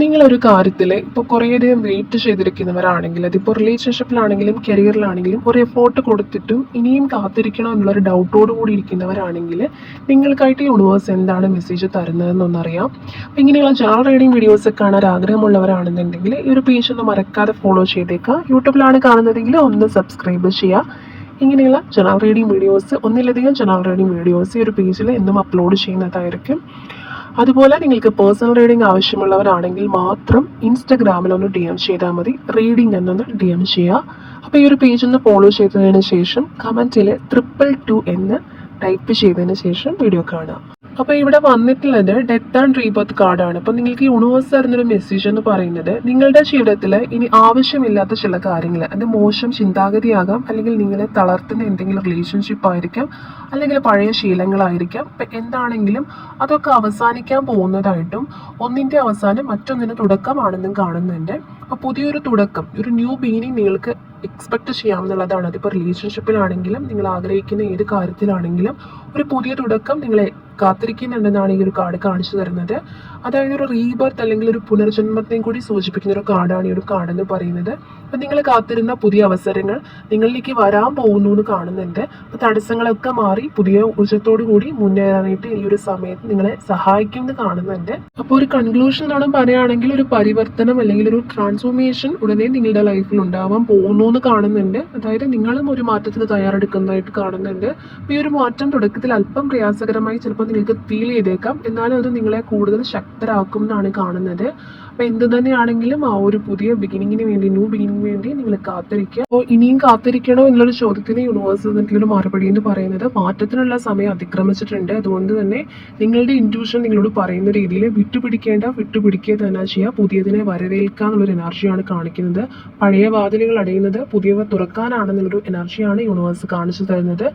നിങ്ങളൊരു കാര്യത്തിൽ ഇപ്പോൾ കുറേയധികം വെയിറ്റ് ചെയ്തിരിക്കുന്നവരാണെങ്കിൽ അതിപ്പോൾ റിലേഷൻഷിപ്പിലാണെങ്കിലും കരിയറിലാണെങ്കിലും ഒരു എഫോർട്ട് കൊടുത്തിട്ടും ഇനിയും കാത്തിരിക്കണം എന്നുള്ളൊരു ഡൗട്ടോട് കൂടി ഇരിക്കുന്നവരാണെങ്കിൽ നിങ്ങൾക്കായിട്ട് യൂണിവേഴ്സ് എന്താണ് മെസ്സേജ് തരുന്നതെന്നൊന്നറിയാം. അപ്പോൾ ഇങ്ങനെയുള്ള ജനറൽ റീഡിംഗ് വീഡിയോസ് കാണാൻ ആഗ്രഹമുള്ളവരാണെന്നുണ്ടെങ്കിൽ ഈ ഒരു പേജ് ഒന്ന് മറക്കാതെ ഫോളോ ചെയ്തേക്കുക. യൂട്യൂബിലാണ് കാണുന്നതെങ്കിൽ ഒന്ന് സബ്സ്ക്രൈബ് ചെയ്യുക. ഇങ്ങനെയുള്ള ജനറൽ റീഡിംഗ് വീഡിയോസ് ഒന്നിലധികം ജനറൽ റീഡിംഗ് വീഡിയോസ് ഈ ഒരു പേജിൽ എന്നും അപ്ലോഡ് ചെയ്യുന്നതായിരിക്കും. അതുപോലെ നിങ്ങൾക്ക് പേഴ്സണൽ റീഡിംഗ് ആവശ്യമുള്ളവരാണെങ്കിൽ മാത്രം ഇൻസ്റ്റഗ്രാമിൽ ഒന്ന് ഡി എം ചെയ്താൽ മതി. റീഡിംഗ് എന്നൊന്ന് ഡി എം ചെയ്യുക. അപ്പോൾ ഈ ഒരു പേജ് ഒന്ന് ഫോളോ ചെയ്തതിന് ശേഷം കമൻറ്റിൽ 222 എന്ന് ടൈപ്പ് ചെയ്തതിന് ശേഷം വീഡിയോ കാണുക. അപ്പോൾ ഇവിടെ വന്നിട്ടുള്ളത് ഡെത്ത് ആൻഡ് റീബർത്ത് കാർഡാണ്. അപ്പോൾ നിങ്ങൾക്ക് യൂണിവേഴ്സ് തരുന്നൊരു മെസ്സേജ് എന്ന് പറയുന്നത് നിങ്ങളുടെ ജീവിതത്തിൽ ഇനി ആവശ്യമില്ലാത്ത ചില കാര്യങ്ങൾ, അത് മോശം ചിന്താഗതിയാകാം, അല്ലെങ്കിൽ നിങ്ങളെ തളർത്തുന്ന എന്തെങ്കിലും റിലേഷൻഷിപ്പ് ആയിരിക്കാം, അല്ലെങ്കിൽ പഴയ ശീലങ്ങളായിരിക്കാം. ഇപ്പം എന്താണെങ്കിലും അതൊക്കെ അവസാനിക്കാൻ പോകുന്നതായിട്ടും ഒന്നിൻ്റെ അവസാനം മറ്റൊന്നിന് തുടക്കമാണെന്നും കാണുന്നുണ്ട്. അപ്പോൾ പുതിയൊരു തുടക്കം, ഒരു ന്യൂ ബിഗിനിങ് നിങ്ങൾക്ക് എക്സ്പെക്റ്റ് ചെയ്യാമെന്നുള്ളതാണ്. അതിപ്പോൾ റിലേഷൻഷിപ്പിലാണെങ്കിലും നിങ്ങൾ ആഗ്രഹിക്കുന്ന ഏത് കാര്യത്തിലാണെങ്കിലും ഒരു പുതിയ തുടക്കം നിങ്ങളെ കാത്തിരിക്കുന്നുണ്ടെന്നാണ് ഈ ഒരു കാർഡ് കാണിച്ചു തരുന്നത്. അതായത് ഒരു റീബർത്ത് അല്ലെങ്കിൽ ഒരു പുനർജന്മത്തെയും കൂടി സൂചിപ്പിക്കുന്ന ഒരു കാർഡാണ് ഈ ഒരു കാർഡ് എന്ന് പറയുന്നത്. അപ്പം നിങ്ങൾ കാത്തിരുന്ന പുതിയ അവസരങ്ങൾ നിങ്ങളിലേക്ക് വരാൻ പോകുന്നു എന്ന് കാണുന്നുണ്ട്. അപ്പോൾ തടസ്സങ്ങളൊക്കെ മാറി പുതിയ ഊർജ്ജത്തോടു കൂടി മുന്നേറാനായിട്ട് ഈ ഒരു സമയത്ത് നിങ്ങളെ സഹായിക്കുമെന്ന് കാണുന്നുണ്ട്. അപ്പോൾ ഒരു കൺക്ലൂഷൻ ആണ് പറയുകയാണെങ്കിൽ ഒരു പരിവർത്തനം അല്ലെങ്കിൽ ഒരു ട്രാൻസ്ഫോർമേഷൻ ഉടനെ നിങ്ങളുടെ ലൈഫിൽ ഉണ്ടാവാൻ പോകുന്നു എന്ന് കാണുന്നുണ്ട്. അതായത് നിങ്ങളും ഒരു മാറ്റത്തിന് തയ്യാറെടുക്കുന്നതായിട്ട് കാണുന്നുണ്ട്. അപ്പോൾ ഈ ഒരു മാറ്റം തുടക്കത്തിൽ അല്പം പ്രയാസകരമായി ചിലപ്പോൾ നിങ്ങൾക്ക് ഫീൽ ചെയ്തേക്കാം, എന്നാലും അത് നിങ്ങളെ കൂടുതൽ ശക്തരാക്കും എന്നാണ് കാണുന്നത്. അപ്പോൾ എന്ത് തന്നെയാണെങ്കിലും ആ ഒരു പുതിയ ബിഗിനിങ്ങിന് വേണ്ടി, ന്യൂ ബിഗിനിങ്ങിന് വേണ്ടി നിങ്ങൾ കാത്തിരിക്കുക. അപ്പോൾ ഇനിയും കാത്തിരിക്കണോ എന്നുള്ളൊരു ചോദ്യത്തിന് യൂണിവേഴ്സ് തന്നിട്ടുള്ളൊരു മറുപടി എന്ന് പറയുന്നത് മാറ്റത്തിനുള്ള സമയം അതിക്രമിച്ചിട്ടുണ്ട്. അതുകൊണ്ട് തന്നെ നിങ്ങളുടെ ഇൻറ്റ്യൂഷൻ നിങ്ങളോട് പറയുന്ന രീതിയിൽ വിട്ടുപിടിക്കുക തന്നെ ചെയ്യുക. പുതിയതിനെ വരവേൽക്കുക എന്നുള്ളൊരു എനർജിയാണ് കാണിക്കുന്നത്. പഴയ വാതിലുകൾ അടയുന്നത് പുതിയവ തുറക്കാനാണെന്നുള്ളൊരു എനർജിയാണ് യൂണിവേഴ്സ് കാണിച്ചു തരുന്നത്.